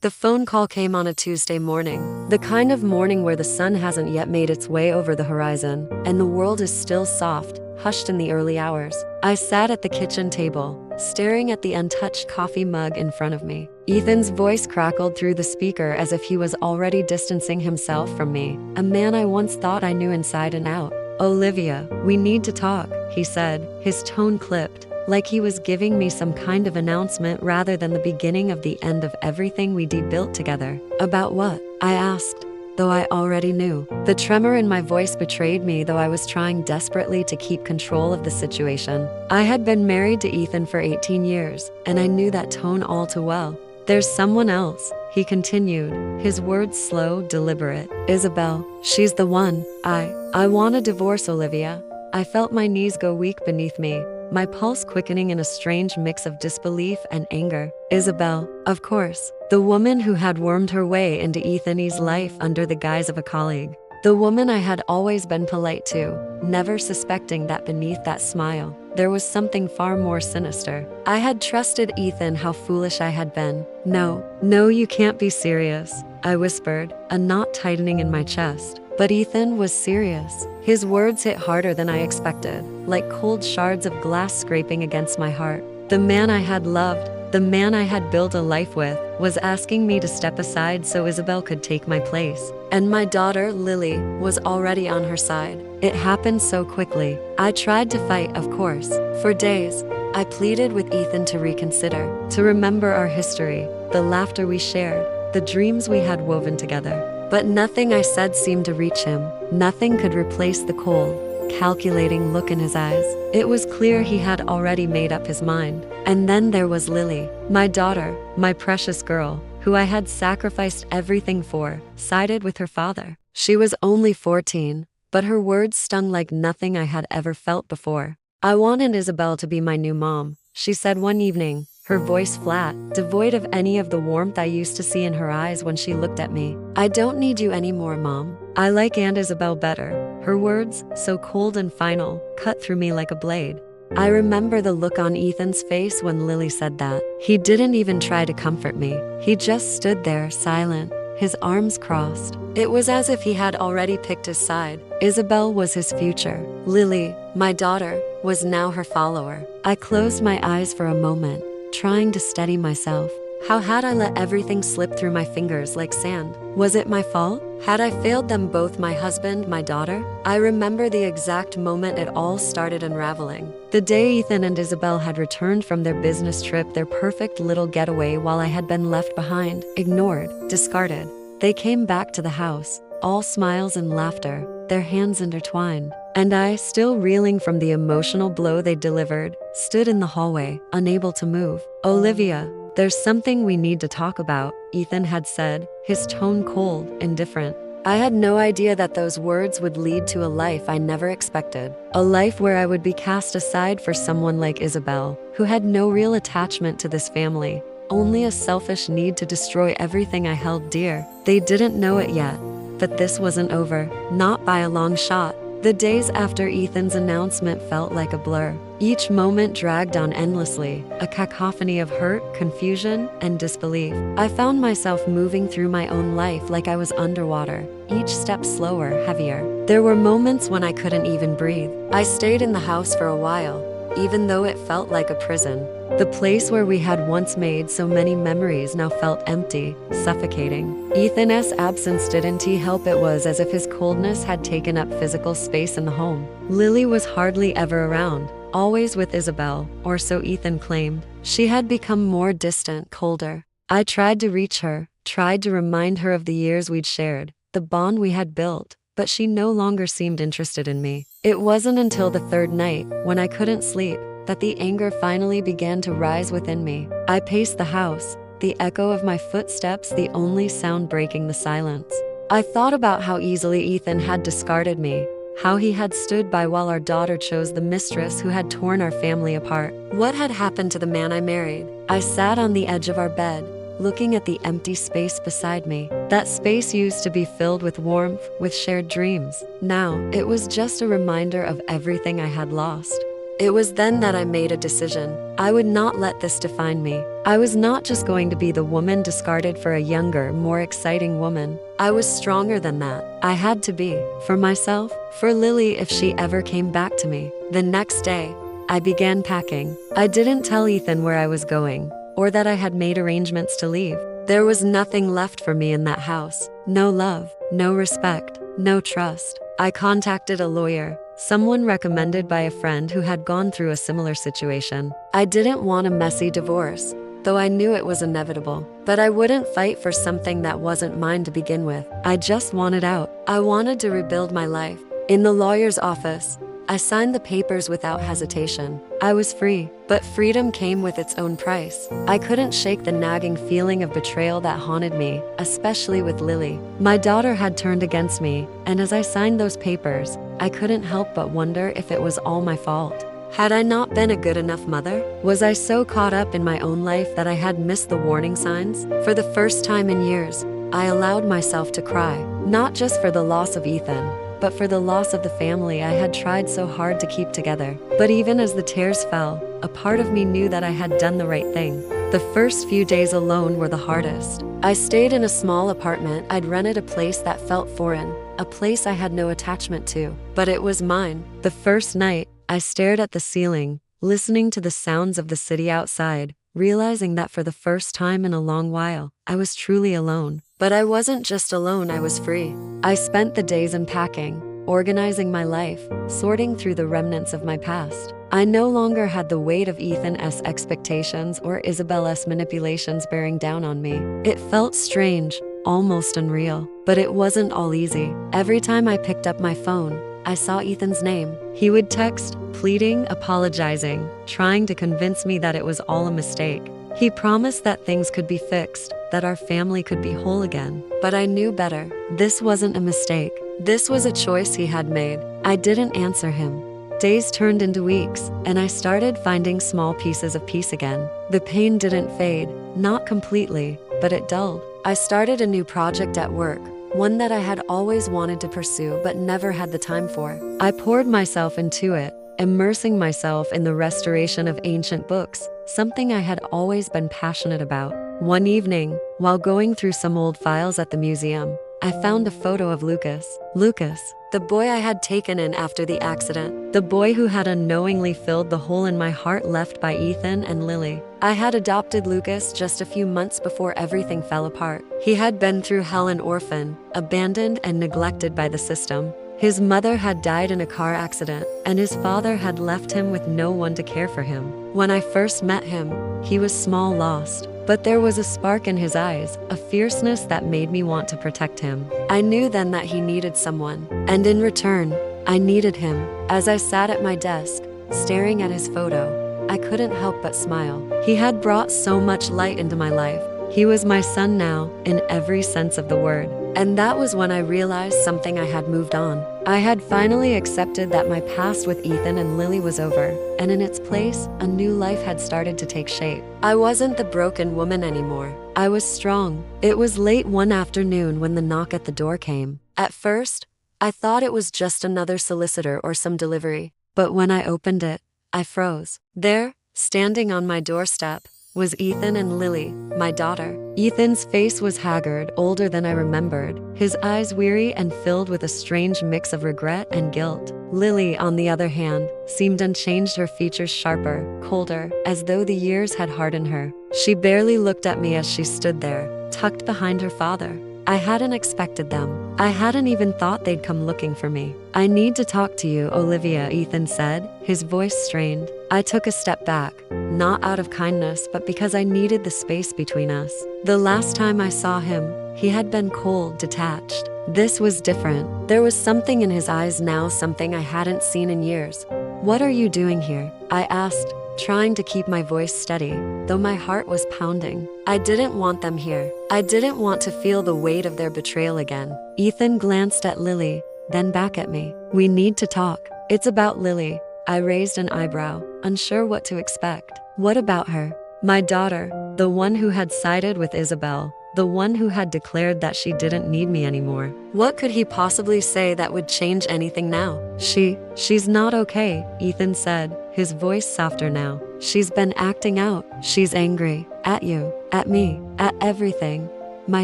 The phone call came on a Tuesday morning, the kind of morning where the sun hasn't yet made its way over the horizon, and the world is still soft, hushed in the early hours. I sat at the kitchen table, staring at the untouched coffee mug in front of me. Ethan's voice crackled through the speaker as if he was already distancing himself from me, a man I once thought I knew inside and out. "Olivia, we need to talk," he said, his tone clipped, like he was giving me some kind of announcement rather than the beginning of the end of everything we built together. "About what?" I asked, though I already knew. The tremor in my voice betrayed me, though I was trying desperately to keep control of the situation. I had been married to Ethan for 18 years, and I knew that tone all too well. "There's someone else," he continued, his words slow, deliberate. "Isabel, she's the one. I want a divorce, Olivia." I felt my knees go weak beneath me, my pulse quickening in a strange mix of disbelief and anger. Isabel, of course, the woman who had wormed her way into Ethan's life under the guise of a colleague. The woman I had always been polite to, never suspecting that beneath that smile, there was something far more sinister. I had trusted Ethan, how foolish I had been. No, you can't be serious," I whispered, a knot tightening in my chest. But Ethan was serious. His words hit harder than I expected, like cold shards of glass scraping against my heart. The man I had loved, the man I had built a life with, was asking me to step aside so Isabel could take my place. And my daughter, Lily, was already on her side. It happened so quickly. I tried to fight, of course. For days, I pleaded with Ethan to reconsider, to remember our history, the laughter we shared, the dreams we had woven together. But nothing I said seemed to reach him. Nothing could replace the cold, calculating look in his eyes. It was clear he had already made up his mind. And then there was Lily, my daughter, my precious girl, who I had sacrificed everything for, sided with her father. She was only 14, but her words stung like nothing I had ever felt before. "I wanted Isabel to be my new mom," she said one evening, her voice flat, devoid of any of the warmth I used to see in her eyes when she looked at me. "I don't need you anymore, Mom. I like Aunt Isabel better." Her words, so cold and final, cut through me like a blade. I remember the look on Ethan's face when Lily said that. He didn't even try to comfort me. He just stood there, silent, his arms crossed. It was as if he had already picked his side. Isabel was his future. Lily, my daughter, was now her follower. I closed my eyes for a moment, trying to steady myself. How had I let everything slip through my fingers like sand? Was it my fault? Had I failed them both, my husband, my daughter? I remember the exact moment it all started unraveling. The day Ethan and Isabel had returned from their business trip, their perfect little getaway, while I had been left behind, ignored, discarded. They came back to the house, all smiles and laughter, their hands intertwined. And I, still reeling from the emotional blow they delivered, stood in the hallway, unable to move. "Olivia, there's something we need to talk about," Ethan had said, his tone cold, indifferent. I had no idea that those words would lead to a life I never expected. A life where I would be cast aside for someone like Isabel, who had no real attachment to this family, only a selfish need to destroy everything I held dear. They didn't know it yet, but this wasn't over, not by a long shot. The days after Ethan's announcement felt like a blur. Each moment dragged on endlessly, a cacophony of hurt, confusion, and disbelief. I found myself moving through my own life like I was underwater, each step slower, heavier. There were moments when I couldn't even breathe. I stayed in the house for a while, even though it felt like a prison. The place where we had once made so many memories now felt empty, suffocating. Ethan's absence didn't help. It was as if his coldness had taken up physical space in the home. Lily was hardly ever around, always with Isabel, or so Ethan claimed. She had become more distant, colder. I tried to reach her, tried to remind her of the years we'd shared, the bond we had built, but she no longer seemed interested in me. It wasn't until the third night, when I couldn't sleep, that the anger finally began to rise within me. I paced the house, the echo of my footsteps the only sound breaking the silence. I thought about how easily Ethan had discarded me, how he had stood by while our daughter chose the mistress who had torn our family apart. What had happened to the man I married? I sat on the edge of our bed, looking at the empty space beside me. That space used to be filled with warmth, with shared dreams. Now, it was just a reminder of everything I had lost. It was then that I made a decision. I would not let this define me. I was not just going to be the woman discarded for a younger, more exciting woman. I was stronger than that. I had to be. For myself, for Lily if she ever came back to me. The next day, I began packing. I didn't tell Ethan where I was going, or that I had made arrangements to leave. There was nothing left for me in that house. No love, no respect, no trust. I contacted a lawyer, someone recommended by a friend who had gone through a similar situation. I didn't want a messy divorce, though I knew it was inevitable. But I wouldn't fight for something that wasn't mine to begin with. I just wanted out. I wanted to rebuild my life. In the lawyer's office, I signed the papers without hesitation. I was free, but freedom came with its own price. I couldn't shake the nagging feeling of betrayal that haunted me, especially with Lily. My daughter had turned against me, and as I signed those papers, I couldn't help but wonder if it was all my fault. Had I not been a good enough mother? Was I so caught up in my own life that I had missed the warning signs? For the first time in years, I allowed myself to cry, not just for the loss of Ethan, but for the loss of the family I had tried so hard to keep together. But even as the tears fell, a part of me knew that I had done the right thing. The first few days alone were the hardest. I stayed in a small apartment. I'd rented a place that felt foreign, a place I had no attachment to, but it was mine. The first night, I stared at the ceiling, listening to the sounds of the city outside, realizing that for the first time in a long while, I was truly alone. But I wasn't just alone, I was free. I spent the days unpacking, organizing my life, sorting through the remnants of my past. I no longer had the weight of Ethan's expectations or Isabel's manipulations bearing down on me. It felt strange, almost unreal, but it wasn't all easy. Every time I picked up my phone, I saw Ethan's name. He would text, pleading, apologizing, trying to convince me that it was all a mistake. He promised that things could be fixed, that our family could be whole again. But I knew better. This wasn't a mistake. This was a choice he had made. I didn't answer him. Days turned into weeks, and I started finding small pieces of peace again. The pain didn't fade, not completely, but it dulled. I started a new project at work, one that I had always wanted to pursue but never had the time for. I poured myself into it, immersing myself in the restoration of ancient books, something I had always been passionate about. One evening, while going through some old files at the museum, I found a photo of Lucas. Lucas, the boy I had taken in after the accident. The boy who had unknowingly filled the hole in my heart left by Ethan and Lily. I had adopted Lucas just a few months before everything fell apart. He had been through hell an orphan, abandoned and neglected by the system. His mother had died in a car accident, and his father had left him with no one to care for him. When I first met him, he was small, lost. But there was a spark in his eyes, a fierceness that made me want to protect him. I knew then that he needed someone, and in return, I needed him. As I sat at my desk, staring at his photo, I couldn't help but smile. He had brought so much light into my life. He was my son now, in every sense of the word. And that was when I realized something. I had moved on. I had finally accepted that my past with Ethan and Lily was over, and in its place, a new life had started to take shape. I wasn't the broken woman anymore. I was strong. It was late one afternoon when the knock at the door came. At first, I thought it was just another solicitor or some delivery, but when I opened it, I froze. There, standing on my doorstep, was Ethan and Lily, my daughter. Ethan's face was haggard, older than I remembered, his eyes weary and filled with a strange mix of regret and guilt. Lily, on the other hand, seemed unchanged, her features sharper, colder, as though the years had hardened her. She barely looked at me as she stood there, tucked behind her father. I hadn't expected them. I hadn't even thought they'd come looking for me. "I need to talk to you, Olivia," Ethan said, his voice strained. I took a step back, not out of kindness, but because I needed the space between us. The last time I saw him, he had been cold, detached. This was different. There was something in his eyes now, something I hadn't seen in years. "What are you doing here?" I asked, trying to keep my voice steady, though my heart was pounding. I didn't want them here. I didn't want to feel the weight of their betrayal again. Ethan glanced at Lily, then back at me. "We need to talk." "It's about Lily." I raised an eyebrow, unsure what to expect. "What about her?" "My daughter, the one who had sided with Isabel, the one who had declared that she didn't need me anymore. What could he possibly say that would change anything now? She's not okay, Ethan said, his voice softer now. She's been acting out. She's angry. At you. At me. At everything. My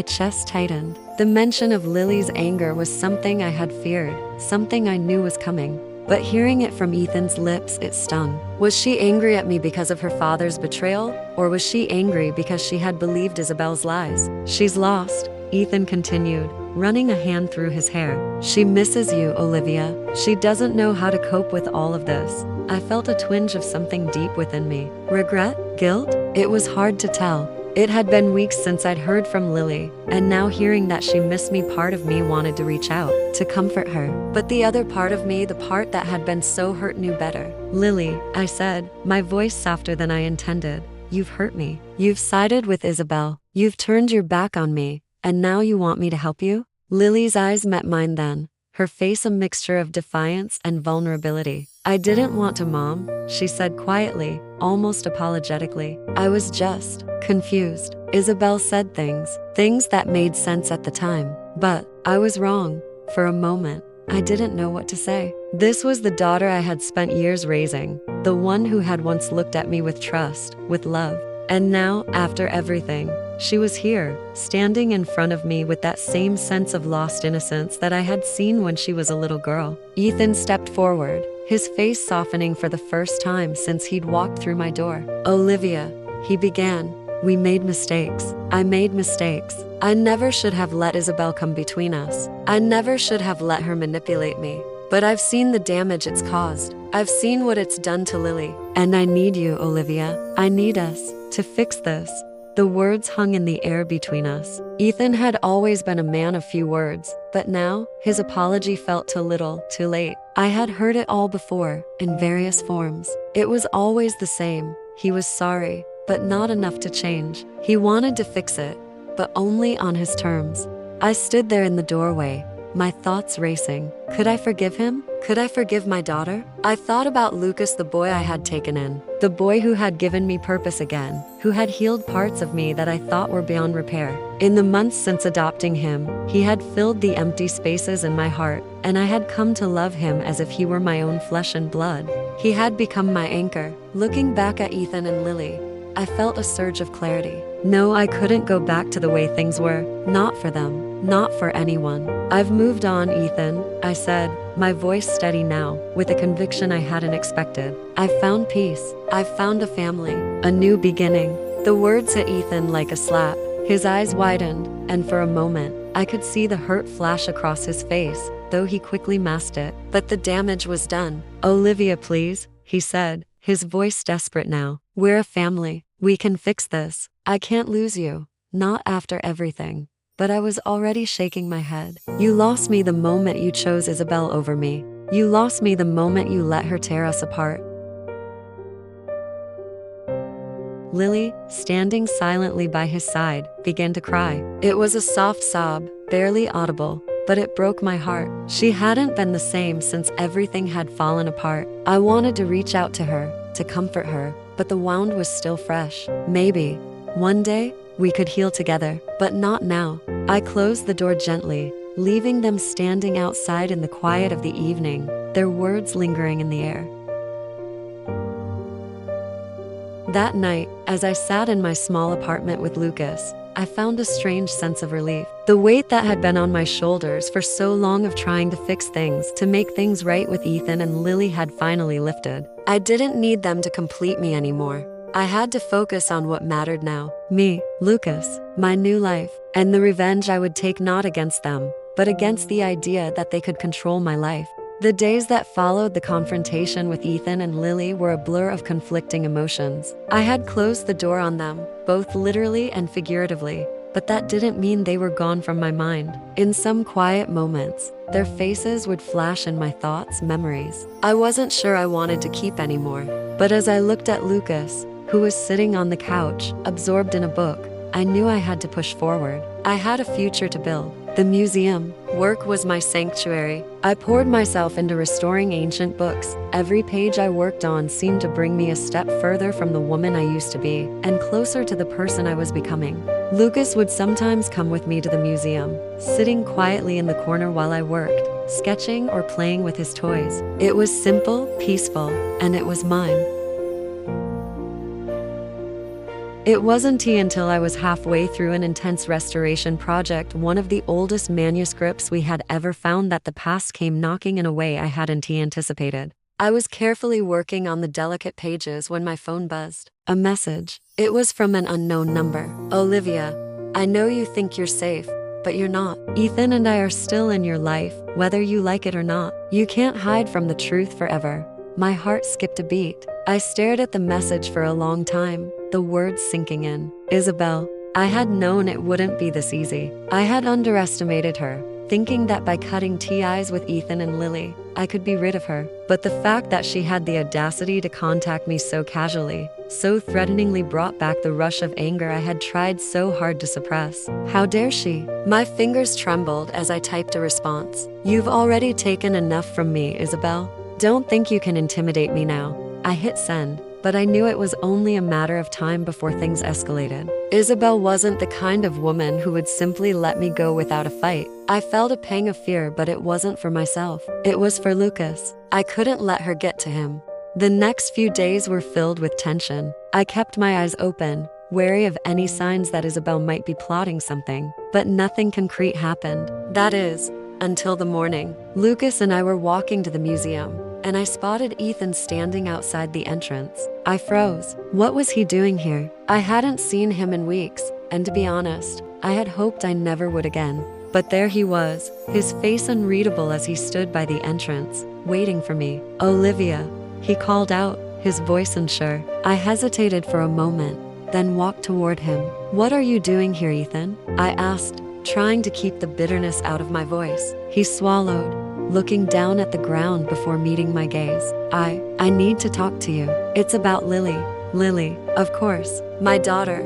chest tightened. The mention of Lily's anger was something I had feared, something I knew was coming. But hearing it from Ethan's lips, it stung. Was she angry at me because of her father's betrayal? Or was she angry because she had believed Isabel's lies? She's lost, Ethan continued, running a hand through his hair. She misses you, Olivia. She doesn't know how to cope with all of this. I felt a twinge of something deep within me. Regret? Guilt? It was hard to tell. It had been weeks since I'd heard from Lily, and now hearing that she missed me, part of me wanted to reach out, to comfort her. But the other part of me, the part that had been so hurt, knew better. Lily, I said, my voice softer than I intended. You've hurt me. You've sided with Isabel. You've turned your back on me, and now you want me to help you? Lily's eyes met mine then, her face a mixture of defiance and vulnerability. I didn't want to, Mom, she said quietly, almost apologetically. I was just confused. Isabel said things that made sense at the time. But I was wrong. For a moment, I didn't know what to say. This was the daughter I had spent years raising, the one who had once looked at me with trust, with love. And now, after everything, she was here, standing in front of me with that same sense of lost innocence that I had seen when she was a little girl. Ethan stepped forward, his face softening for the first time since he'd walked through my door. Olivia, he began, we made mistakes. I made mistakes. I never should have let Isabel come between us. I never should have let her manipulate me. But I've seen the damage it's caused. I've seen what it's done to Lily. And I need you, Olivia. I need us to fix this. The words hung in the air between us. Ethan had always been a man of few words, but now, his apology felt too little, too late. I had heard it all before, in various forms. It was always the same. He was sorry, but not enough to change. He wanted to fix it, but only on his terms. I stood there in the doorway, my thoughts racing. Could I forgive him? Could I forgive my daughter? I thought about Lucas, the boy I had taken in, the boy who had given me purpose again, who had healed parts of me that I thought were beyond repair. In the months since adopting him, he had filled the empty spaces in my heart, and I had come to love him as if he were my own flesh and blood. He had become my anchor. Looking back at Ethan and Lily, I felt a surge of clarity. No, I couldn't go back to the way things were. Not for them. Not for anyone. I've moved on, Ethan, I said, my voice steady now, with a conviction I hadn't expected. I've found peace. I've found a family. A new beginning. The words hit Ethan like a slap. His eyes widened, and for a moment, I could see the hurt flash across his face, though he quickly masked it. But the damage was done. Olivia, please, he said, his voice desperate now. We're a family. We can fix this. I can't lose you. Not after everything. But I was already shaking my head. You lost me the moment you chose Isabel over me. You lost me the moment you let her tear us apart. Lily, standing silently by his side, began to cry. It was a soft sob, barely audible, but it broke my heart. She hadn't been the same since everything had fallen apart. I wanted to reach out to her, to comfort her, but the wound was still fresh. Maybe, one day, we could heal together, but not now. I closed the door gently, leaving them standing outside in the quiet of the evening, their words lingering in the air. That night, as I sat in my small apartment with Lucas, I found a strange sense of relief. The weight that had been on my shoulders for so long of trying to fix things, to make things right with Ethan and Lily, had finally lifted. I didn't need them to complete me anymore. I had to focus on what mattered now. Me, Lucas, my new life, and the revenge I would take, not against them, but against the idea that they could control my life. The days that followed the confrontation with Ethan and Lily were a blur of conflicting emotions. I had closed the door on them, both literally and figuratively, but that didn't mean they were gone from my mind. In some quiet moments, their faces would flash in my thoughts, memories I wasn't sure I wanted to keep anymore. But as I looked at Lucas, who was sitting on the couch, absorbed in a book, I knew I had to push forward. I had a future to build. The museum work was my sanctuary. I poured myself into restoring ancient books. Every page I worked on seemed to bring me a step further from the woman I used to be, and closer to the person I was becoming. Lucas would sometimes come with me to the museum, sitting quietly in the corner while I worked, sketching or playing with his toys. It was simple, peaceful, and it was mine. It wasn't until I was halfway through an intense restoration project, one of the oldest manuscripts we had ever found, that the past came knocking in a way I hadn't anticipated. I was carefully working on the delicate pages when my phone buzzed. A message. It was from an unknown number. Olivia, I know you think you're safe, but you're not. Ethan and I are still in your life, whether you like it or not. You can't hide from the truth forever. My heart skipped a beat. I stared at the message for a long time, the words sinking in. Isabel. I had known it wouldn't be this easy. I had underestimated her, thinking that by cutting ties with Ethan and Lily, I could be rid of her. But the fact that she had the audacity to contact me so casually, so threateningly, brought back the rush of anger I had tried so hard to suppress. How dare she? My fingers trembled as I typed a response. You've already taken enough from me, Isabel. Don't think you can intimidate me now. I hit send, but I knew it was only a matter of time before things escalated. Isabel wasn't the kind of woman who would simply let me go without a fight. I felt a pang of fear, but it wasn't for myself. It was for Lucas. I couldn't let her get to him. The next few days were filled with tension. I kept my eyes open, wary of any signs that Isabel might be plotting something, but nothing concrete happened. That is, until the morning. Lucas and I were walking to the museum, and I spotted Ethan standing outside the entrance. I froze. What was he doing here? I hadn't seen him in weeks, and to be honest, I had hoped I never would again. But there he was, his face unreadable as he stood by the entrance, waiting for me. Olivia, he called out, his voice unsure. I hesitated for a moment, then walked toward him. What are you doing here, Ethan? I asked, trying to keep the bitterness out of my voice. He swallowed, looking down at the ground before meeting my gaze. I need to talk to you. It's about Lily. Lily, of course, my daughter,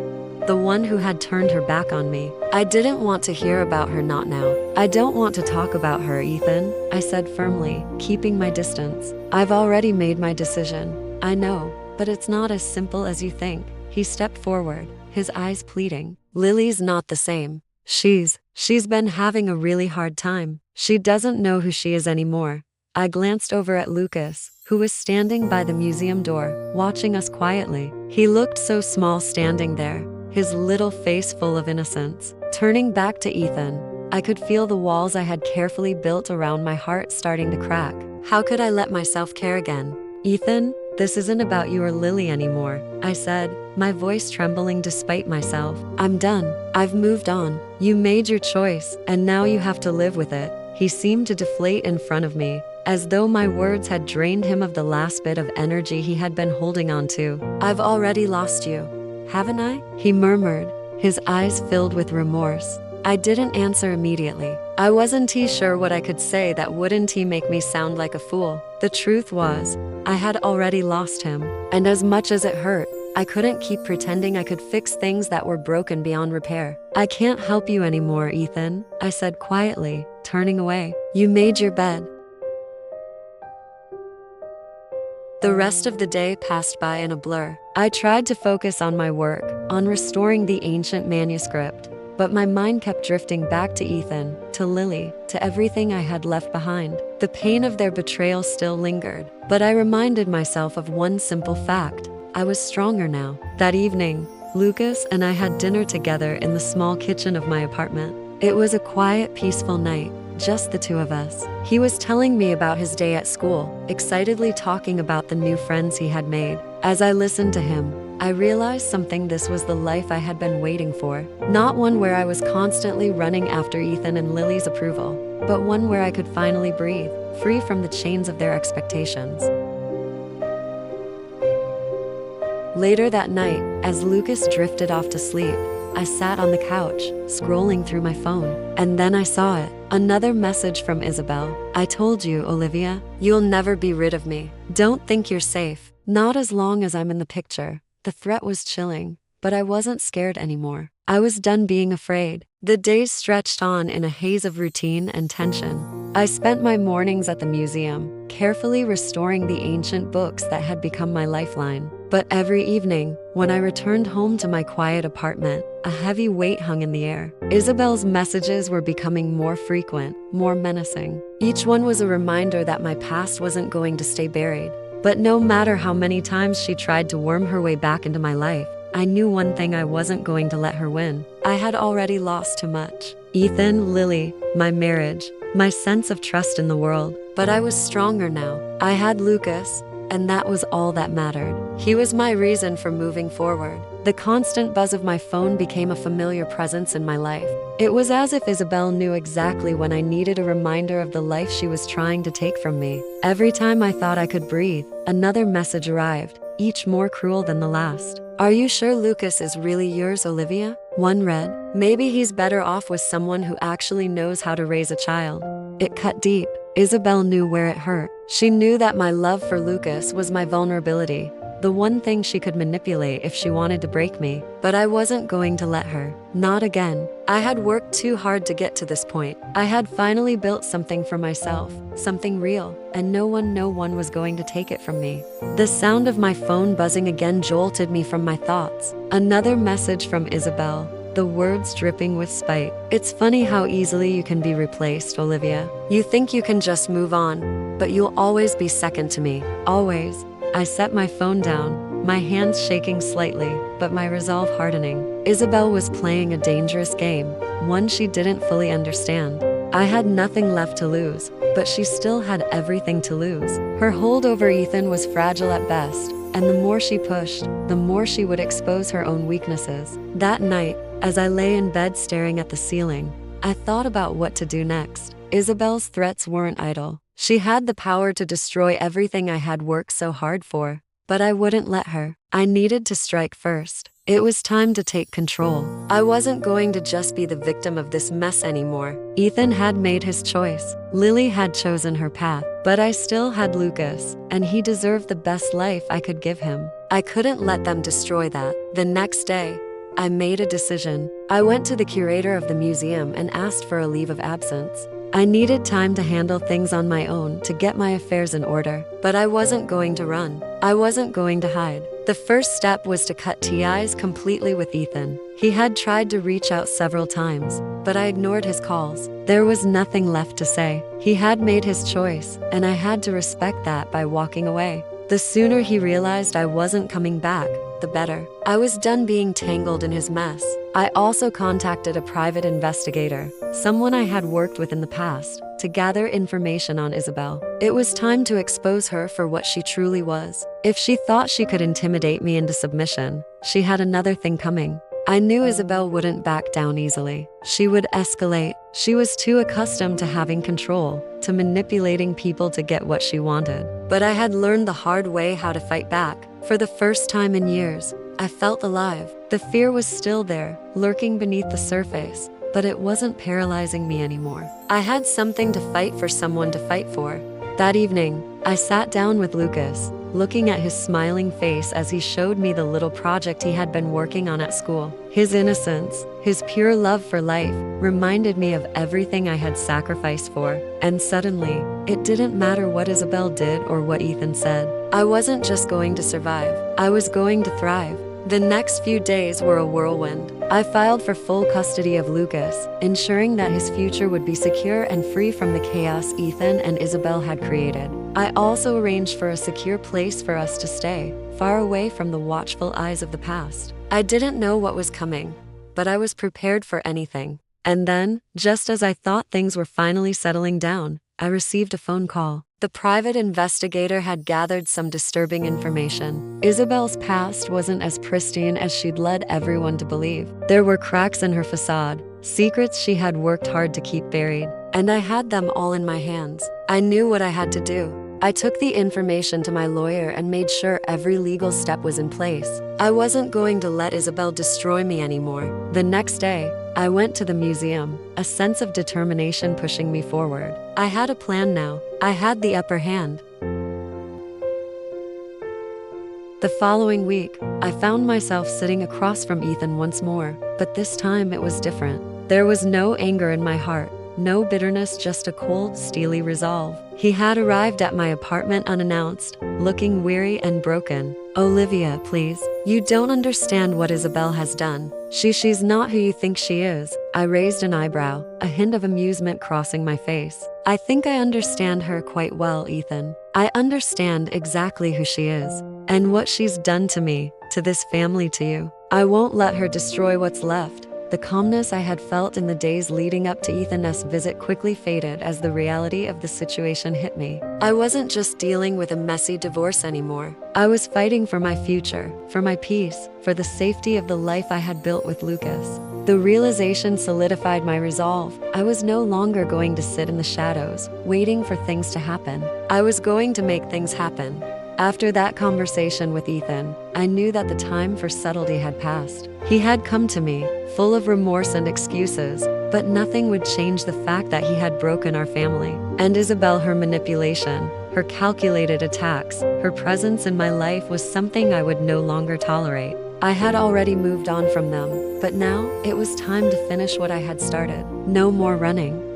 the one who had turned her back on me. I didn't want to hear about her, not now. I don't want to talk about her, Ethan, I said firmly, keeping my distance. I've already made my decision. I know, but it's not as simple as you think. He stepped forward, his eyes pleading. Lily's not the same. She's been having a really hard time. She doesn't know who she is anymore. I glanced over at Lucas, who was standing by the museum door, watching us quietly. He looked so small standing there, his little face full of innocence. Turning back to Ethan, I could feel the walls I had carefully built around my heart starting to crack. How could I let myself care again? Ethan, this isn't about you or Lily anymore, I said, my voice trembling despite myself. I'm done. I've moved on. You made your choice, and now you have to live with it. He seemed to deflate in front of me, as though my words had drained him of the last bit of energy he had been holding on to. I've already lost you, haven't I? He murmured, his eyes filled with remorse. I didn't answer immediately. I wasn't sure what I could say that wouldn't make me sound like a fool. The truth was, I had already lost him, and as much as it hurt, I couldn't keep pretending I could fix things that were broken beyond repair. I can't help you anymore, Ethan, I said quietly, turning away. You made your bed. The rest of the day passed by in a blur. I tried to focus on my work, on restoring the ancient manuscript, but my mind kept drifting back to Ethan, to Lily, to everything I had left behind. The pain of their betrayal still lingered, but I reminded myself of one simple fact. I was stronger now. That evening, Lucas and I had dinner together in the small kitchen of my apartment. It was a quiet, peaceful night, just the two of us. He was telling me about his day at school, excitedly talking about the new friends he had made. As I listened to him, I realized something. This was the life I had been waiting for. Not one where I was constantly running after Ethan and Lily's approval, but one where I could finally breathe, free from the chains of their expectations. Later that night, as Lucas drifted off to sleep, I sat on the couch, scrolling through my phone, and then I saw it. Another message from Isabel. I told you, Olivia, you'll never be rid of me. Don't think you're safe. Not as long as I'm in the picture. The threat was chilling, but I wasn't scared anymore. I was done being afraid. The days stretched on in a haze of routine and tension. I spent my mornings at the museum, carefully restoring the ancient books that had become my lifeline. But every evening, when I returned home to my quiet apartment, a heavy weight hung in the air. Isabel's messages were becoming more frequent, more menacing. Each one was a reminder that my past wasn't going to stay buried. But no matter how many times she tried to worm her way back into my life, I knew one thing: I wasn't going to let her win. I had already lost too much. Ethan, Lily, my marriage, my sense of trust in the world. But I was stronger now. I had Lucas, and that was all that mattered. He was my reason for moving forward. The constant buzz of my phone became a familiar presence in my life. It was as if Isabel knew exactly when I needed a reminder of the life she was trying to take from me. Every time I thought I could breathe, another message arrived, each more cruel than the last. "Are you sure Lucas is really yours, Olivia?" One read. "Maybe he's better off with someone who actually knows how to raise a child." It cut deep. Isabel knew where it hurt. She knew that my love for Lucas was my vulnerability, the one thing she could manipulate if she wanted to break me. But I wasn't going to let her. Not again. I had worked too hard to get to this point. I had finally built something for myself, something real, and no one was going to take it from me. The sound of my phone buzzing again jolted me from my thoughts. Another message from Isabel, the words dripping with spite. "It's funny how easily you can be replaced, Olivia. You think you can just move on, but you'll always be second to me. Always." I set my phone down, my hands shaking slightly, but my resolve hardening. Isabel was playing a dangerous game, one she didn't fully understand. I had nothing left to lose, but she still had everything to lose. Her hold over Ethan was fragile at best, and the more she pushed, the more she would expose her own weaknesses. That night, as I lay in bed staring at the ceiling, I thought about what to do next. Isabel's threats weren't idle. She had the power to destroy everything I had worked so hard for, but I wouldn't let her. I needed to strike first. It was time to take control. I wasn't going to just be the victim of this mess anymore. Ethan had made his choice. Lily had chosen her path, but I still had Lucas, and he deserved the best life I could give him. I couldn't let them destroy that. The next day, I made a decision. I went to the curator of the museum and asked for a leave of absence. I needed time to handle things on my own, to get my affairs in order. But I wasn't going to run. I wasn't going to hide. The first step was to cut ties completely with Ethan. He had tried to reach out several times, but I ignored his calls. There was nothing left to say. He had made his choice, and I had to respect that by walking away. The sooner he realized I wasn't coming back, the better. I was done being tangled in his mess. I also contacted a private investigator, someone I had worked with in the past, to gather information on Isabel. It was time to expose her for what she truly was. If she thought she could intimidate me into submission, she had another thing coming. I knew Isabel wouldn't back down easily. She would escalate. She was too accustomed to having control, to manipulating people to get what she wanted. But I had learned the hard way how to fight back. For the first time in years, I felt alive. The fear was still there, lurking beneath the surface, but it wasn't paralyzing me anymore. I had something to fight for, someone to fight for. That evening, I sat down with Lucas, looking at his smiling face as he showed me the little project he had been working on at school. His innocence, his pure love for life, reminded me of everything I had sacrificed for. And suddenly, it didn't matter what Isabel did or what Ethan said. I wasn't just going to survive. I was going to thrive. The next few days were a whirlwind. I filed for full custody of Lucas, ensuring that his future would be secure and free from the chaos Ethan and Isabel had created. I also arranged for a secure place for us to stay, far away from the watchful eyes of the past. I didn't know what was coming, but I was prepared for anything. And then, just as I thought things were finally settling down, I received a phone call. The private investigator had gathered some disturbing information. Isabel's past wasn't as pristine as she'd led everyone to believe. There were cracks in her facade, secrets she had worked hard to keep buried, and I had them all in my hands. I knew what I had to do. I took the information to my lawyer and made sure every legal step was in place. I wasn't going to let Isabel destroy me anymore. The next day, I went to the museum, a sense of determination pushing me forward. I had a plan now. I had the upper hand. The following week, I found myself sitting across from Ethan once more, but this time it was different. There was no anger in my heart. No bitterness, just a cold, steely resolve. He had arrived at my apartment unannounced, looking weary and broken. Olivia, please. You don't understand what Isabel has done. She's not who you think she is. I raised an eyebrow, a hint of amusement crossing my face. I think I understand her quite well, Ethan. I understand exactly who she is, and what she's done to me, to this family, to you. I won't let her destroy what's left. The calmness I had felt in the days leading up to Ethan's visit quickly faded as the reality of the situation hit me. I wasn't just dealing with a messy divorce anymore. I was fighting for my future, for my peace, for the safety of the life I had built with Lucas. The realization solidified my resolve. I was no longer going to sit in the shadows, waiting for things to happen. I was going to make things happen. After that conversation with Ethan, I knew that the time for subtlety had passed. He had come to me, full of remorse and excuses, but nothing would change the fact that he had broken our family. And Isabel, her manipulation, her calculated attacks, her presence in my life was something I would no longer tolerate. I had already moved on from them, but now it was time to finish what I had started. No more running.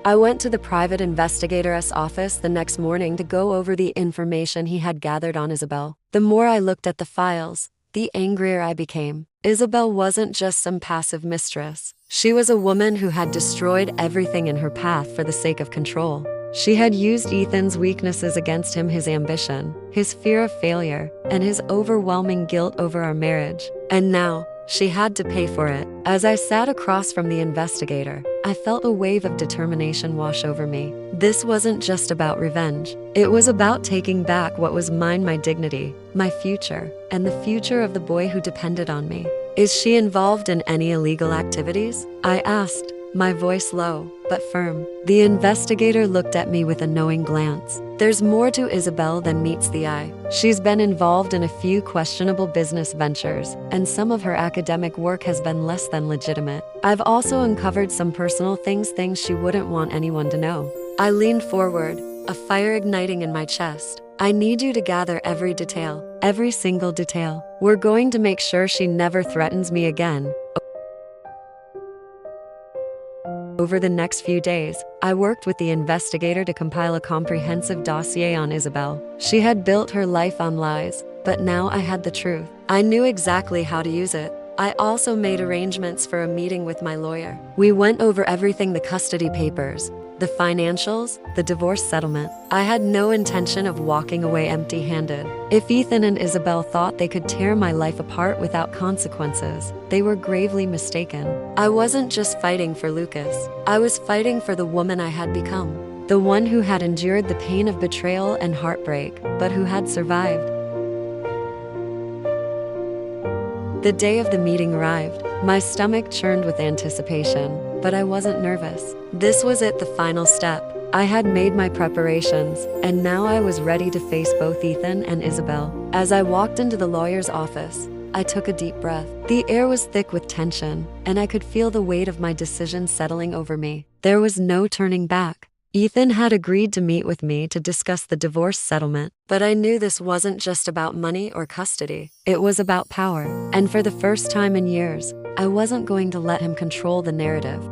I went to the private investigator's office the next morning to go over the information he had gathered on Isabel. The more I looked at the files, the angrier I became. Isabel wasn't just some passive mistress. She was a woman who had destroyed everything in her path for the sake of control. She had used Ethan's weaknesses against him, his ambition, his fear of failure, and his overwhelming guilt over our marriage. And now, she had to pay for it. As I sat across from the investigator, I felt a wave of determination wash over me. This wasn't just about revenge. It was about taking back what was mine, my dignity, my future, and the future of the boy who depended on me. Is she involved in any illegal activities? I asked, my voice low but firm. The investigator looked at me with a knowing glance. There's more to Isabel than meets the eye. She's been involved in a few questionable business ventures, and some of her academic work has been less than legitimate. I've also uncovered some personal things she wouldn't want anyone to know. I leaned forward, a fire igniting in my chest. I need you to gather every detail, every single detail. We're going to make sure she never threatens me again. Over the next few days, I worked with the investigator to compile a comprehensive dossier on Isabel. She had built her life on lies, but now I had the truth. I knew exactly how to use it. I also made arrangements for a meeting with my lawyer. We went over everything: the custody papers, the financials, the divorce settlement. I had no intention of walking away empty-handed. If Ethan and Isabel thought they could tear my life apart without consequences, they were gravely mistaken. I wasn't just fighting for Lucas. I was fighting for the woman I had become. The one who had endured the pain of betrayal and heartbreak, but who had survived. The day of the meeting arrived. My stomach churned with anticipation, but I wasn't nervous. This was it, the final step. I had made my preparations, and now I was ready to face both Ethan and Isabel. As I walked into the lawyer's office, I took a deep breath. The air was thick with tension, and I could feel the weight of my decision settling over me. There was no turning back. Ethan had agreed to meet with me to discuss the divorce settlement, but I knew this wasn't just about money or custody. It was about power, and for the first time in years, I wasn't going to let him control the narrative.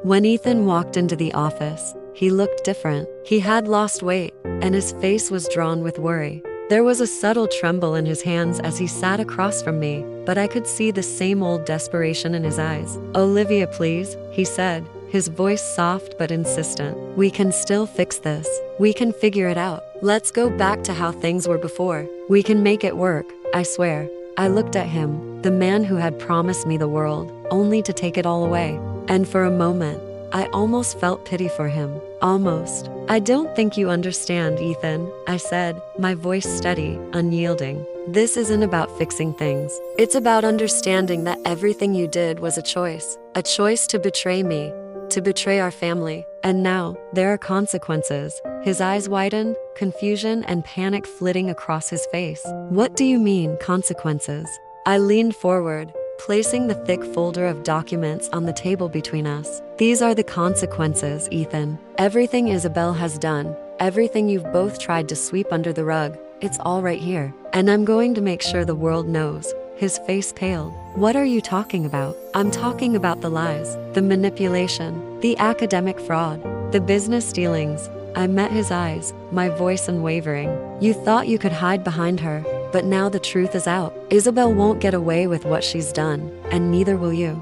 When Ethan walked into the office, he looked different. He had lost weight, and his face was drawn with worry. There was a subtle tremble in his hands as he sat across from me, but I could see the same old desperation in his eyes. "Olivia, please," he said, his voice soft but insistent. "We can still fix this. We can figure it out. Let's go back to how things were before. We can make it work, I swear." I looked at him, the man who had promised me the world, only to take it all away. And for a moment, I almost felt pity for him. Almost. "I don't think you understand, Ethan," I said, my voice steady, unyielding. "This isn't about fixing things. It's about understanding that everything you did was a choice to betray me, to betray our family. And now, there are consequences." His eyes widened, confusion and panic flitting across his face. "What do you mean, consequences?" I leaned forward, placing the thick folder of documents on the table between us. "These are the consequences, Ethan. Everything Isabel has done, everything you've both tried to sweep under the rug, it's all right here. And I'm going to make sure the world knows. His face paled. What are you talking about? I'm talking about the lies, the manipulation, the academic fraud, the business dealings. I met his eyes, my voice unwavering. You thought you could hide behind her, but now the truth is out. Isabel won't get away with what she's done, and neither will you.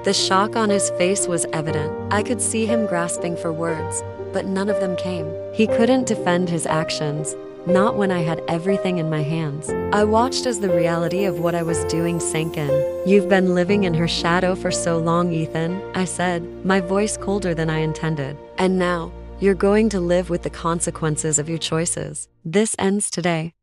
The shock on his face was evident. I could see him grasping for words, but none of them came. He couldn't defend his actions, not when I had everything in my hands. I watched as the reality of what I was doing sank in. You've been living in her shadow for so long, Ethan, I said, my voice colder than I intended. And now, you're going to live with the consequences of your choices. This ends today.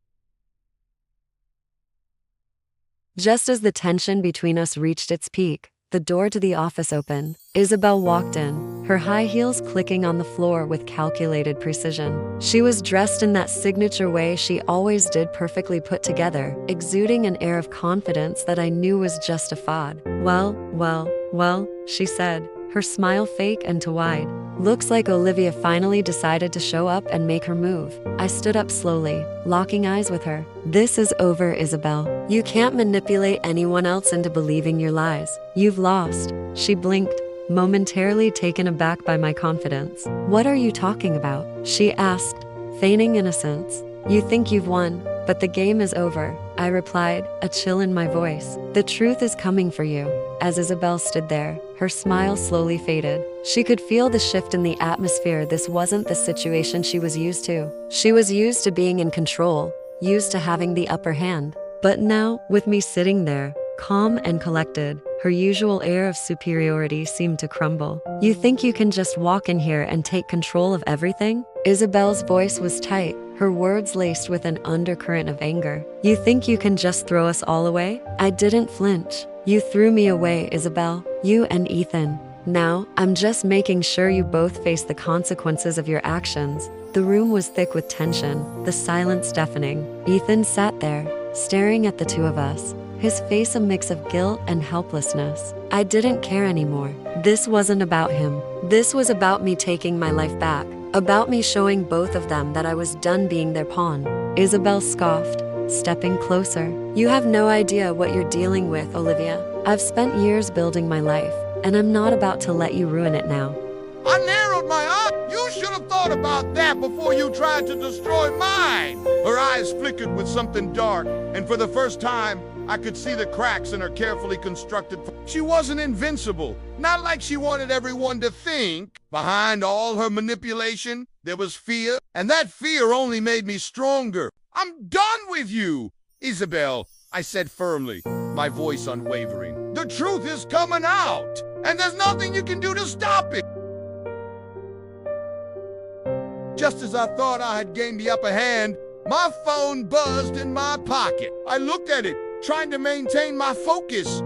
Just as the tension between us reached its peak, the door to the office opened. Isabel walked in, her high heels clicking on the floor with calculated precision. She was dressed in that signature way she always did, perfectly put together, exuding an air of confidence that I knew was just a facade. Well, she said, her smile fake and too wide. Looks like Olivia finally decided to show up and make her move. I stood up slowly, locking eyes with her. This is over, Isabel. You can't manipulate anyone else into believing your lies. You've lost. She blinked, momentarily taken aback by my confidence. What are you talking about? She asked, feigning innocence. You think you've won, but the game is over, I replied, a chill in my voice. The truth is coming for you. As Isabel stood there, her smile slowly faded. She could feel the shift in the atmosphere. This wasn't the situation she was used to. She was used to being in control, used to having the upper hand. But now, with me sitting there, calm and collected, her usual air of superiority seemed to crumble. You think you can just walk in here and take control of everything? Isabel's voice was tight, her words laced with an undercurrent of anger. You think you can just throw us all away? I didn't flinch. You threw me away, Isabel. You and Ethan. Now, I'm just making sure you both face the consequences of your actions. The room was thick with tension, the silence deafening. Ethan sat there, staring at the two of us, his face a mix of guilt and helplessness. I didn't care anymore. This wasn't about him. This was about me taking my life back, about me showing both of them that I was done being their pawn. Isabel scoffed, stepping closer. You have no idea what you're dealing with, Olivia. I've spent years building my life, and I'm not about to let you ruin it now. I narrowed my eyes. You should have thought about that before you tried to destroy mine. Her eyes flickered with something dark, and for the first time, I could see the cracks in her carefully constructed. She wasn't invincible, not like she wanted everyone to think. Behind all her manipulation, there was fear, and that fear only made me stronger. I'm done with you, Isabel, I said firmly, my voice unwavering. The truth is coming out, and there's nothing you can do to stop it. Just as I thought I had gained the upper hand, my phone buzzed in my pocket. I looked at it, trying to maintain my focus.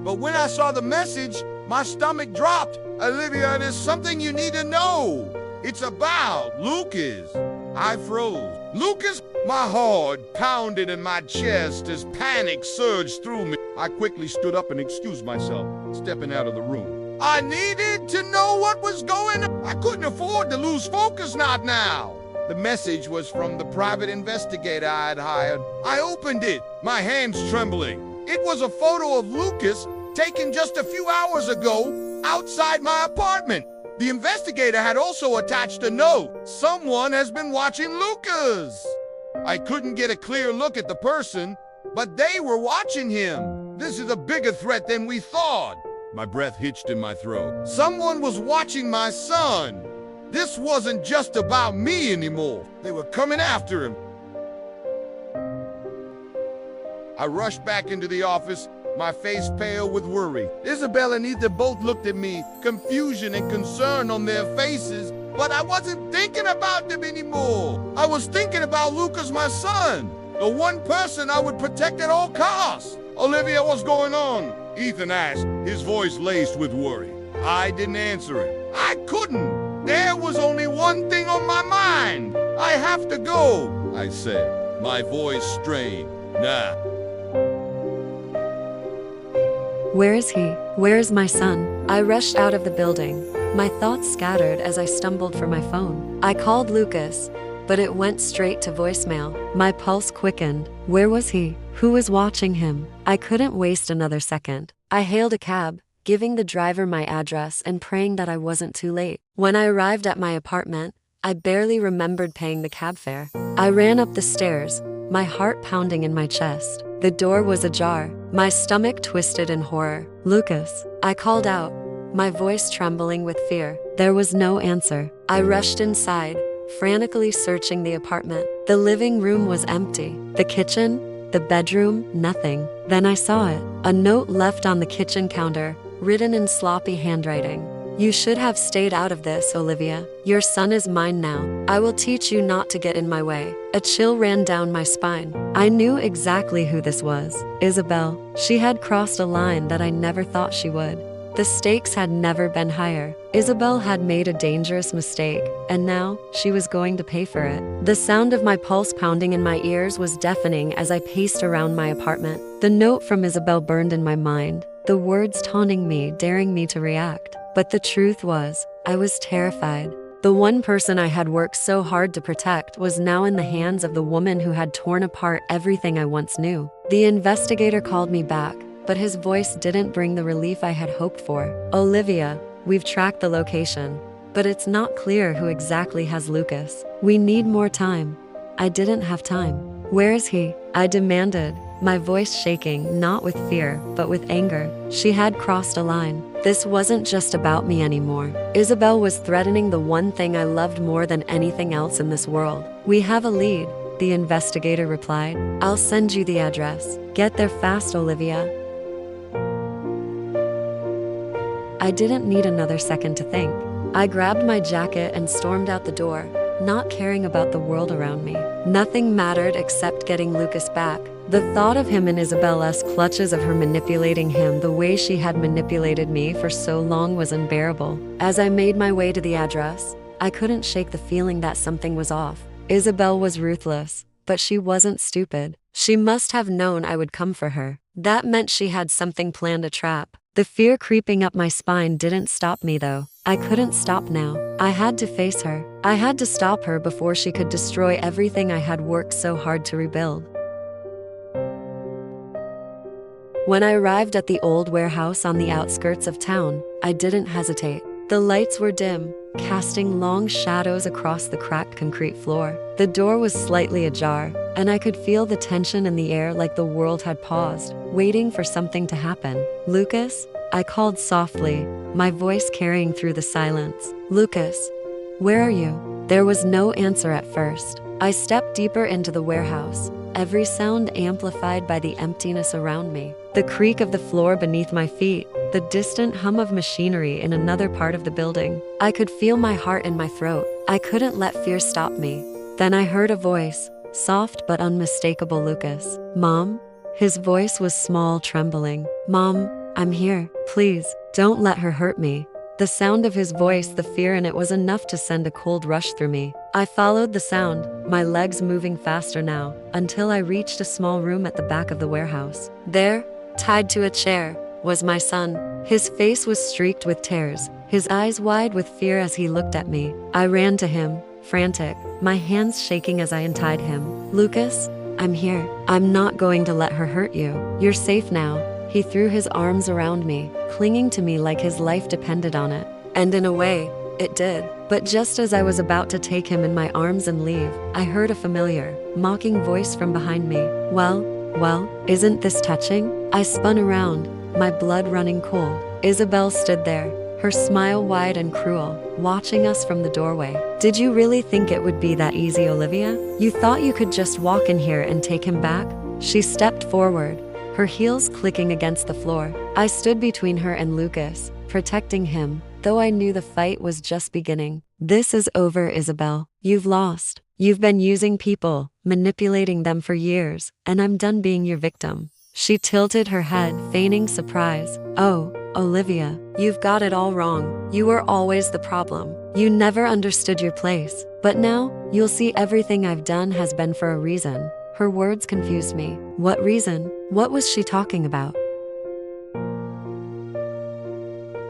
But when I saw the message, my stomach dropped. Olivia, there's something you need to know. It's about Lucas. I froze. Lucas? My heart pounded in my chest as panic surged through me. I quickly stood up and excused myself, stepping out of the room. I needed to know what was going on. I couldn't afford to lose focus, not now. The message was from the private investigator I had hired. I opened it, my hands trembling. It was a photo of Lucas taken just a few hours ago outside my apartment. The investigator had also attached a note. Someone has been watching Lucas. I couldn't get a clear look at the person, but they were watching him. This is a bigger threat than we thought. My breath hitched in my throat. Someone was watching my son. This wasn't just about me anymore. They were coming after him. I rushed back into the office, my face pale with worry. Isabel and Ethan both looked at me, confusion and concern on their faces, but I wasn't thinking about them anymore. I was thinking about Lucas, my son, the one person I would protect at all costs. Olivia, what's going on? Ethan asked, his voice laced with worry. I didn't answer him. I couldn't. There was only one thing on my mind. I have to go, I said, my voice strained. Nah. Where is he? Where is my son? I rushed out of the building, my thoughts scattered as I stumbled for my phone. I called Lucas, but it went straight to voicemail. My pulse quickened. Where was he? Who was watching him? I couldn't waste another second. I hailed a cab, giving the driver my address and praying that I wasn't too late. When I arrived at my apartment, I barely remembered paying the cab fare. I ran up the stairs, my heart pounding in my chest. The door was ajar. My stomach twisted in horror. Lucas, I called out, my voice trembling with fear. There was no answer. I rushed inside, frantically searching the apartment. The living room was empty. The kitchen, the bedroom, nothing. Then I saw it. A note left on the kitchen counter, written in sloppy handwriting. You should have stayed out of this, Olivia. Your son is mine now. I will teach you not to get in my way. A chill ran down my spine. I knew exactly who this was. Isabel. She had crossed a line that I never thought she would. The stakes had never been higher. Isabel had made a dangerous mistake, and now she was going to pay for it. The sound of my pulse pounding in my ears was deafening as I paced around my apartment. The note from Isabel burned in my mind, the words taunting me, daring me to react. But the truth was, I was terrified. The one person I had worked so hard to protect was now in the hands of the woman who had torn apart everything I once knew. The investigator called me back, but his voice didn't bring the relief I had hoped for. Olivia, we've tracked the location, but it's not clear who exactly has Lucas. We need more time. I didn't have time. Where is he? I demanded, my voice shaking, not with fear, but with anger. She had crossed a line. This wasn't just about me anymore. Isabel was threatening the one thing I loved more than anything else in this world. We have a lead, the investigator replied. I'll send you the address. Get there fast, Olivia. I didn't need another second to think. I grabbed my jacket and stormed out the door, not caring about the world around me. Nothing mattered except getting Lucas back. The thought of him in Isabella's clutches, of her manipulating him the way she had manipulated me for so long, was unbearable. As I made my way to the address, I couldn't shake the feeling that something was off. Isabel was ruthless, but she wasn't stupid. She must have known I would come for her. That meant she had something planned, a trap. The fear creeping up my spine didn't stop me though. I couldn't stop now. I had to face her. I had to stop her before she could destroy everything I had worked so hard to rebuild. When I arrived at the old warehouse on the outskirts of town, I didn't hesitate. The lights were dim, casting long shadows across the cracked concrete floor. The door was slightly ajar, and I could feel the tension in the air, like the world had paused, waiting for something to happen. Lucas? I called softly, my voice carrying through the silence. Lucas, where are you? There was no answer at first. I stepped deeper into the warehouse, every sound amplified by the emptiness around me. The creak of the floor beneath my feet, the distant hum of machinery in another part of the building. I could feel my heart in my throat. I couldn't let fear stop me. Then I heard a voice, soft but unmistakable. Lucas. Mom? His voice was small, trembling. Mom, I'm here. Please, don't let her hurt me. The sound of his voice, the fear in it, was enough to send a cold rush through me. I followed the sound, my legs moving faster now, until I reached a small room at the back of the warehouse. There, tied to a chair, was my son. His face was streaked with tears, his eyes wide with fear as he looked at me. I ran to him, frantic, my hands shaking as I untied him. Lucas, I'm here. I'm not going to let her hurt you. You're safe now. He threw his arms around me, clinging to me like his life depended on it. And in a way, it did. But just as I was about to take him in my arms and leave, I heard a familiar, mocking voice from behind me. Well, isn't this touching? I spun around, my blood running cold. Isabel stood there, her smile wide and cruel, watching us from the doorway. Did you really think it would be that easy, Olivia? You thought you could just walk in here and take him back? She stepped forward, her heels clicking against the floor. I stood between her and Lucas, protecting him, though I knew the fight was just beginning. This is over, Isabel. You've lost. You've been using people, manipulating them for years, and I'm done being your victim. She tilted her head, feigning surprise. Oh, Olivia, you've got it all wrong. You were always the problem. You never understood your place. But now, you'll see everything I've done has been for a reason. Her words confused me. What reason? What was she talking about?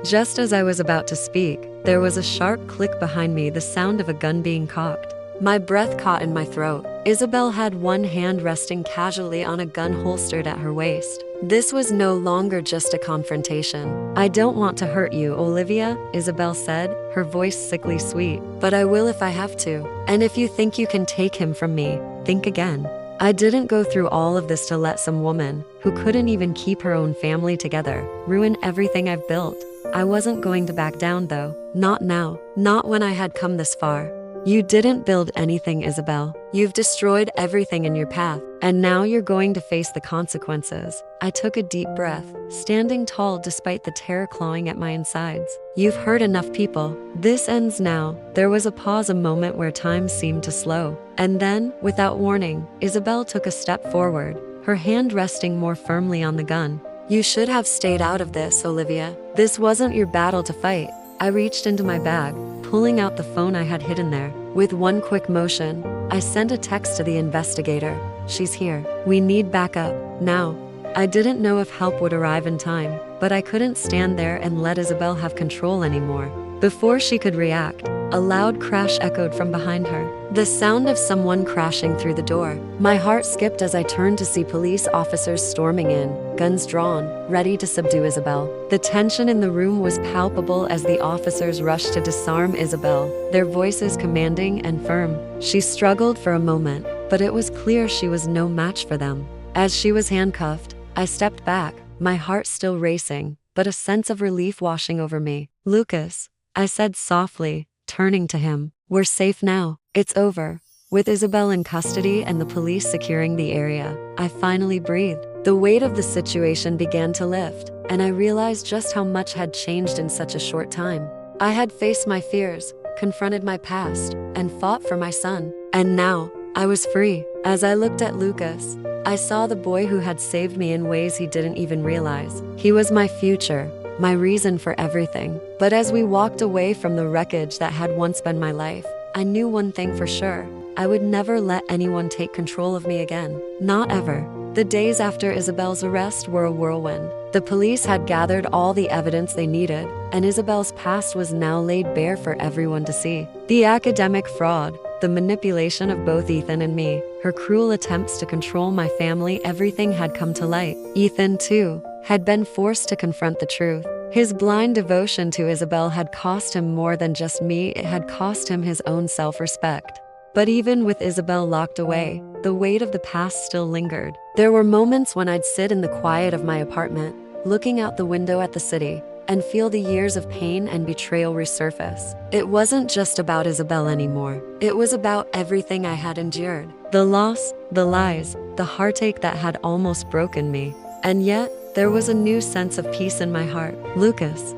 Just as I was about to speak, there was a sharp click behind me, the sound of a gun being cocked. My breath caught in my throat. Isabel had one hand resting casually on a gun holstered at her waist. This was no longer just a confrontation. "I don't want to hurt you, Olivia," Isabel said, her voice sickly sweet. "But I will if I have to. And if you think you can take him from me, think again." I didn't go through all of this to let some woman, who couldn't even keep her own family together, ruin everything I've built. I wasn't going to back down though. Not now. Not when I had come this far. "You didn't build anything, Isabel. You've destroyed everything in your path, and now you're going to face the consequences." I took a deep breath, standing tall despite the terror clawing at my insides. "You've hurt enough people. This ends now." There was a pause, a moment where time seemed to slow. And then, without warning, Isabel took a step forward, her hand resting more firmly on the gun. "You should have stayed out of this, Olivia. This wasn't your battle to fight." I reached into my bag, pulling out the phone I had hidden there. With one quick motion, I sent a text to the investigator. "She's here. We need backup, now." I didn't know if help would arrive in time, but I couldn't stand there and let Isabel have control anymore. Before she could react, a loud crash echoed from behind her. The sound of someone crashing through the door. My heart skipped as I turned to see police officers storming in, guns drawn, ready to subdue Isabel. The tension in the room was palpable as the officers rushed to disarm Isabel, their voices commanding and firm. She struggled for a moment, but it was clear she was no match for them. As she was handcuffed, I stepped back, my heart still racing, but a sense of relief washing over me. "Lucas," I said softly, turning to him. "We're safe now. It's over." With Isabel in custody and the police securing the area, I finally breathed. The weight of the situation began to lift, and I realized just how much had changed in such a short time. I had faced my fears, confronted my past, and fought for my son. And now, I was free. As I looked at Lucas, I saw the boy who had saved me in ways he didn't even realize. He was my future, my reason for everything. But as we walked away from the wreckage that had once been my life, I knew one thing for sure. I would never let anyone take control of me again. Not ever. The days after Isabel's arrest were a whirlwind. The police had gathered all the evidence they needed, and Isabel's past was now laid bare for everyone to see. The academic fraud, the manipulation of both Ethan and me, her cruel attempts to control my family, everything had come to light. Ethan, too, had been forced to confront the truth. His blind devotion to Isabel had cost him more than just me, it had cost him his own self-respect. But even with Isabel locked away, the weight of the past still lingered. There were moments when I'd sit in the quiet of my apartment, looking out the window at the city, and feel the years of pain and betrayal resurface. It wasn't just about Isabel anymore. It was about everything I had endured. The loss, the lies, the heartache that had almost broken me. And yet, there was a new sense of peace in my heart. Lucas.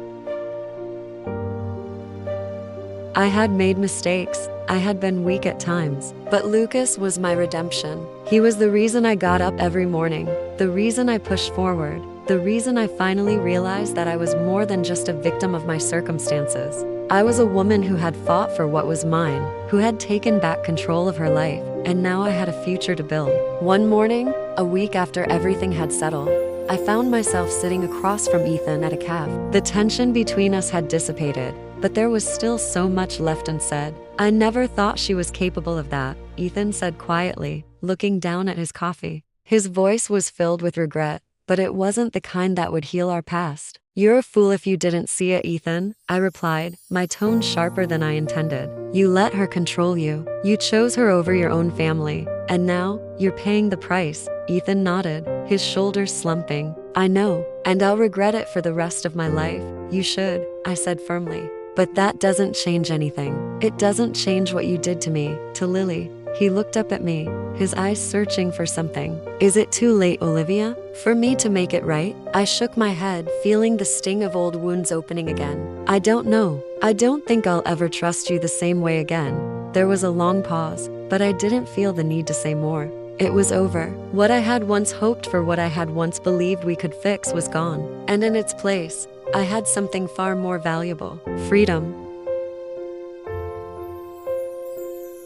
I had made mistakes. I had been weak at times. But Lucas was my redemption. He was the reason I got up every morning, the reason I pushed forward, the reason I finally realized that I was more than just a victim of my circumstances. I was a woman who had fought for what was mine, who had taken back control of her life, and now I had a future to build. One morning, a week after everything had settled, I found myself sitting across from Ethan at a cafe. The tension between us had dissipated, but there was still so much left unsaid. "I never thought she was capable of that," Ethan said quietly, looking down at his coffee. His voice was filled with regret, but it wasn't the kind that would heal our past. "You're a fool if you didn't see it, Ethan," I replied, my tone sharper than I intended. "You let her control you. You chose her over your own family. And now, you're paying the price." Ethan nodded, his shoulders slumping. "I know, and I'll regret it for the rest of my life." "You should," I said firmly. "But that doesn't change anything. It doesn't change what you did to me, to Lily." He looked up at me, his eyes searching for something. "Is it too late, Olivia, for me to make it right?" I shook my head, feeling the sting of old wounds opening again. "I don't know. I don't think I'll ever trust you the same way again." There was a long pause, but I didn't feel the need to say more. It was over. What I had once hoped for, what I had once believed we could fix, was gone. And in its place, I had something far more valuable: freedom.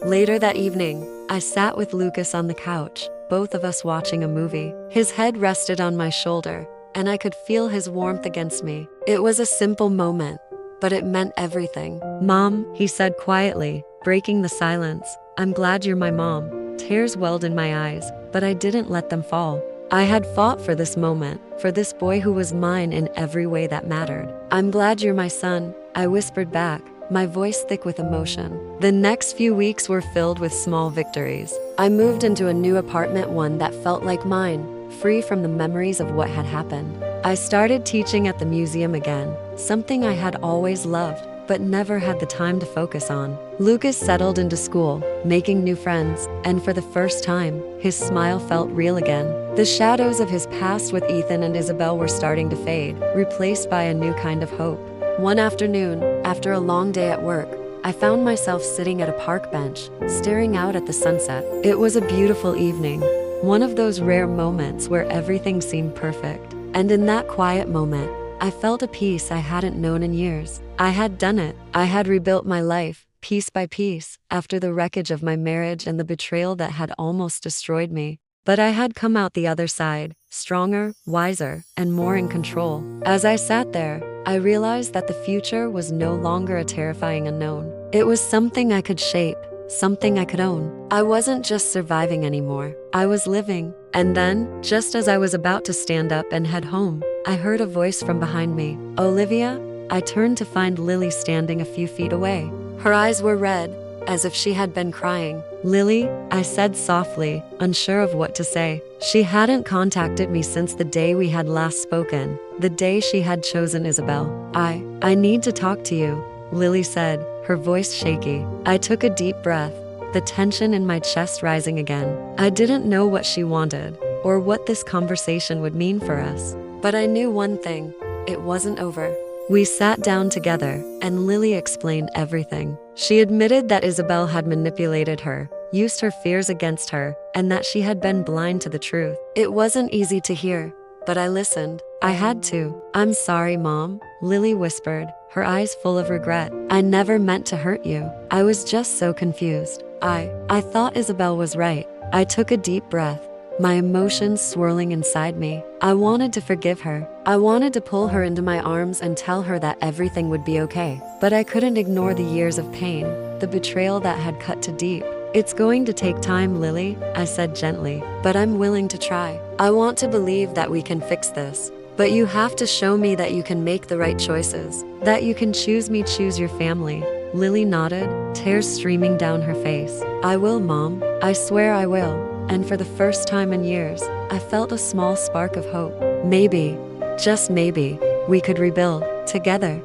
Later that evening, I sat with Lucas on the couch, both of us watching a movie. His head rested on my shoulder, and I could feel his warmth against me. It was a simple moment, but it meant everything. "Mom," he said quietly, breaking the silence, I'm glad you're my mom. Tears welled in my eyes, but I didn't let them fall. I had fought for this moment, for this boy who was mine in every way that mattered. I'm glad you're my son, I whispered back, my voice thick with emotion. The next few weeks were filled with small victories. I moved into a new apartment, one that felt like mine, free from the memories of what had happened. I started teaching at the museum again, something I had always loved, but never had the time to focus on. Lucas settled into school, making new friends, and for the first time, his smile felt real again. The shadows of his past with Ethan and Isabel were starting to fade, replaced by a new kind of hope. One afternoon, after a long day at work, I found myself sitting at a park bench, staring out at the sunset. It was a beautiful evening, one of those rare moments where everything seemed perfect. And in that quiet moment, I felt a peace I hadn't known in years. I had done it. I had rebuilt my life, piece by piece, after the wreckage of my marriage and the betrayal that had almost destroyed me. But I had come out the other side, stronger, wiser, and more in control. As I sat there, I realized that the future was no longer a terrifying unknown. It was something I could shape, something I could own. I wasn't just surviving anymore. I was living. And then, just as I was about to stand up and head home, I heard a voice from behind me. Olivia? I turned to find Lily standing a few feet away. Her eyes were red, as if she had been crying. Lily, I said softly, unsure of what to say. She hadn't contacted me since the day we had last spoken, the day she had chosen Isabel. I need to talk to you, Lily said, her voice shaky. I took a deep breath, the tension in my chest rising again. I didn't know what she wanted, or what this conversation would mean for us. But I knew one thing, it wasn't over. We sat down together, and Lily explained everything. She admitted that Isabel had manipulated her, used her fears against her, and that she had been blind to the truth. It wasn't easy to hear, but I listened. I had to. I'm sorry, Mom, Lily whispered, her eyes full of regret. I never meant to hurt you. I was just so confused. I thought Isabel was right. I took a deep breath, my emotions swirling inside me. I wanted to forgive her. I wanted to pull her into my arms and tell her that everything would be okay. But I couldn't ignore the years of pain, the betrayal that had cut too deep. It's going to take time, Lily, I said gently, but I'm willing to try. I want to believe that we can fix this. But you have to show me that you can make the right choices, that you can choose me, choose your family. Lily nodded, tears streaming down her face. I will, Mom. I swear I will. And for the first time in years, I felt a small spark of hope. Maybe, just maybe, we could rebuild together.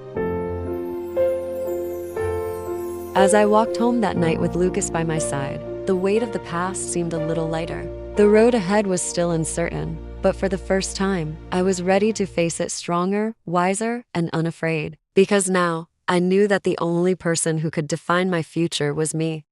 As I walked home that night with Lucas by my side, the weight of the past seemed a little lighter. The road ahead was still uncertain, but for the first time, I was ready to face it stronger, wiser, and unafraid. Because now, I knew that the only person who could define my future was me.